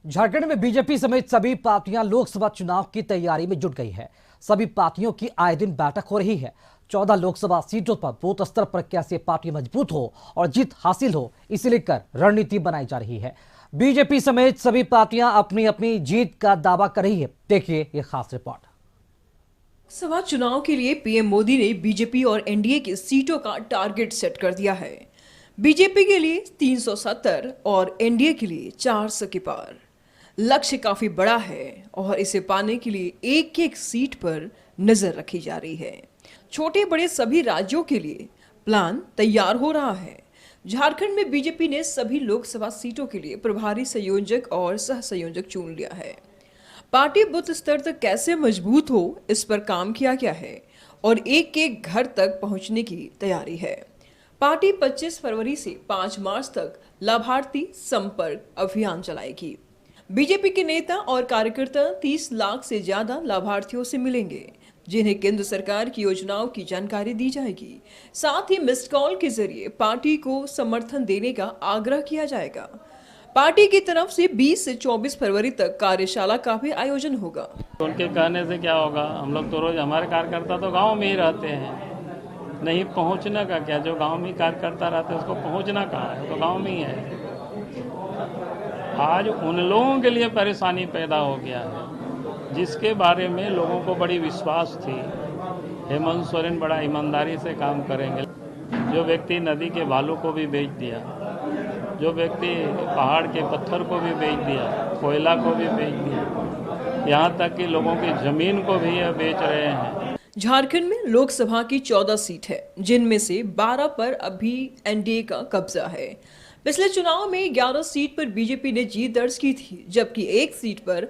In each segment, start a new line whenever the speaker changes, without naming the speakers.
झारखंड में बीजेपी समेत सभी पार्टियां लोकसभा चुनाव की तैयारी में जुट गई है। सभी पार्टियों की आए दिन बैठक हो रही है। 14 लोकसभा सीटों पर बूथ स्तर पर कैसे पार्टी मजबूत हो और जीत हासिल हो, इसे लेकर रणनीति बनाई जा रही है। बीजेपी समेत सभी पार्टियां अपनी अपनी जीत का दावा कर रही है। देखिए ये खास रिपोर्ट।
लोकसभा चुनाव के लिए पीएम मोदी ने बीजेपी और एनडीए की सीटों का टारगेट सेट कर दिया है। बीजेपी के लिए 370 और एनडीए के लिए 400 के पार। लक्ष्य काफी बड़ा है और इसे पाने के लिए एक एक सीट पर नजर रखी जा रही है। छोटे बड़े सभी राज्यों के लिए प्लान तैयार हो रहा है। झारखंड में बीजेपी ने सभी लोकसभा सीटों के लिए प्रभारी संयोजक और सह संयोजक चुन लिया है। पार्टी बूथ स्तर तक कैसे मजबूत हो, इस पर काम किया गया है और एक एक घर तक पहुंचने की तैयारी है। पार्टी 25 फरवरी से 5 मार्च तक लाभार्थी संपर्क अभियान चलाएगी। बीजेपी के नेता और कार्यकर्ता 30 लाख से ज्यादा लाभार्थियों से मिलेंगे, जिन्हें केंद्र सरकार की योजनाओं की जानकारी दी जाएगी। साथ ही मिस्ड कॉल के जरिए पार्टी को समर्थन देने का आग्रह किया जाएगा। पार्टी की तरफ से 20 से 24 फरवरी तक कार्यशाला का भी आयोजन होगा।
उनके कहने से क्या होगा, हम लोग तो रोज, हमारे कार्यकर्ता तो गांव में ही रहते हैं, नहीं पहुंचने का क्या, जो गांव में कार्यकर्ता रहते हैं उसको पहुंचना कहाँ है, तो गांव में ही है। आज उन लोगों के लिए परेशानी पैदा हो गया है जिसके बारे में लोगों को बड़ी विश्वास थी। हेमंत सोरेन बड़ा ईमानदारी से काम करेंगे। जो व्यक्ति नदी के बालू को भी बेच दिया, जो व्यक्ति पहाड़ के पत्थर को भी बेच दिया, कोयला को भी बेच दिया, यहाँ तक कि लोगों की जमीन को भी यह बेच रहे हैं।
झारखंड में लोकसभा की 14 सीट है, जिनमें से 12 पर अभी एनडीए का कब्जा है। पिछले चुनाव में 11 सीट पर बीजेपी ने जीत दर्ज की थी, जबकि एक सीट पर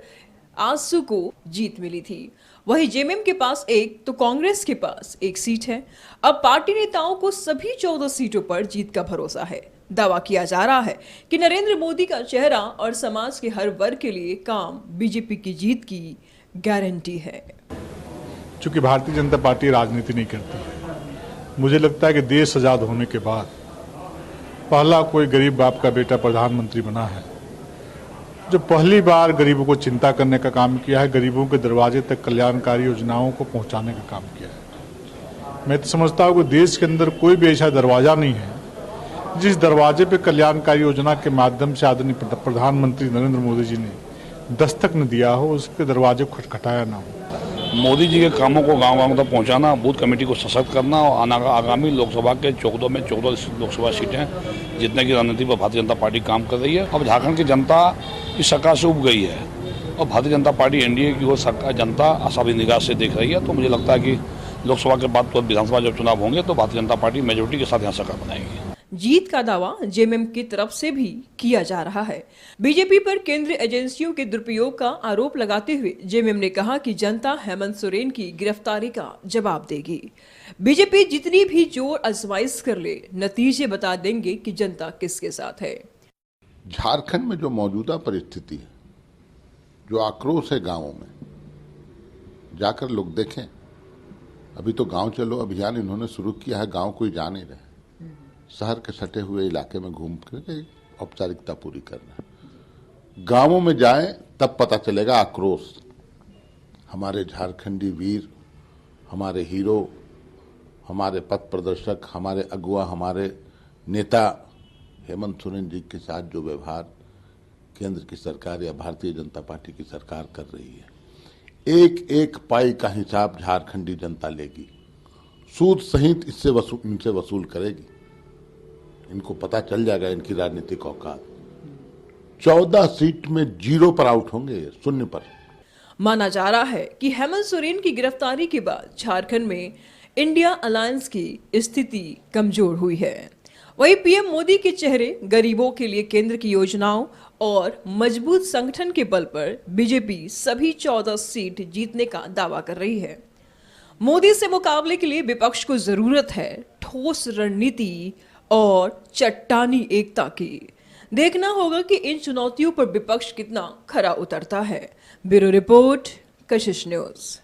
आजसू को जीत मिली थी। वहीं जेएमएम के पास एक तो कांग्रेस के पास एक सीट है। अब पार्टी नेताओं को सभी 14 सीटों पर जीत का भरोसा है। दावा किया जा रहा है कि नरेंद्र मोदी का चेहरा और समाज के हर वर्ग के लिए काम बीजेपी की जीत की गारंटी है।
चूंकि भारतीय जनता पार्टी राजनीति नहीं करती, मुझे लगता है कि देश आजाद होने के बाद पहला कोई गरीब बाप का बेटा प्रधानमंत्री बना है, जो पहली बार गरीबों को चिंता करने का काम किया है, गरीबों के दरवाजे तक कल्याणकारी योजनाओं को पहुंचाने का काम किया है। मैं तो समझता हूं कि देश के अंदर कोई भी ऐसा दरवाजा नहीं है जिस दरवाजे पे कल्याणकारी योजना के माध्यम से आदरणीय प्रधानमंत्री नरेंद्र मोदी जी ने दस्तक न दिया हो, उसके दरवाजे को खटखटाया ना हो।
मोदी जी के कामों को गांव-गांव तक पहुंचाना, बूथ कमेटी को सशक्त करना और आगामी लोकसभा के 14 में 14 लोकसभा सीटें जीतने की रणनीति पर भारतीय जनता पार्टी काम कर रही है। अब झारखंड की जनता इस सरकार से उब गई है और भारतीय जनता पार्टी एनडीए की ओर सरकार जनता आशावादी निगाह से देख रही है। तो मुझे लगता है कि लोकसभा के बाद विधानसभा जब चुनाव होंगे तो भारतीय जनता पार्टी मेजोरिटी के साथ यहाँ सरकार बनाएगी।
जीत का दावा जेएमएम की तरफ से भी किया जा रहा है। बीजेपी पर केंद्रीय एजेंसियों के दुरुपयोग का आरोप लगाते हुए जेएमएम ने कहा कि जनता हेमंत सोरेन की गिरफ्तारी का जवाब देगी। बीजेपी जितनी भी जोर आजमाइश कर ले, नतीजे बता देंगे कि जनता किसके साथ है।
झारखंड में जो मौजूदा परिस्थिति है, जो आक्रोश है गांवों में, जाकर लोग देखें। अभी तो गांव चलो अभियान इन्होंने शुरू किया है, गांव कोई जा नहीं रहे, शहर के सटे हुए इलाके में घूम कर औपचारिकता पूरी करना। गांवों में जाएं तब पता चलेगा आक्रोश। हमारे झारखंडी वीर, हमारे हीरो, हमारे पथ प्रदर्शक, हमारे अगुआ, हमारे नेता हेमंत सोरेन जी के साथ जो व्यवहार केंद्र की सरकार या भारतीय जनता पार्टी की सरकार कर रही है, एक एक पाई का हिसाब झारखंडी जनता लेगी, सूद सहित इनसे वसूल करेगी। इनको पता चल जाएगा इनकी राजनीतिक औकात। 14 सीट में 0 पर आउट होंगे, 0 पर।
माना जा रहा है कि हेमंत सोरेन की गिरफ्तारी के बाद झारखंड में इंडिया अलायंस की स्थिति कमजोर हुई है। वहीं पीएम मोदी के चेहरे, गरीबों के लिए केंद्र की योजनाओं और मजबूत संगठन के बल पर बीजेपी सभी 14 सीट जीतने का दावा कर रही है। मोदी से मुकाबले के लिए विपक्ष को जरूरत है ठोस रणनीति और चट्टानी एकता की। देखना होगा कि इन चुनौतियों पर विपक्ष कितना खरा उतरता है। ब्यूरो रिपोर्ट, कशिश न्यूज।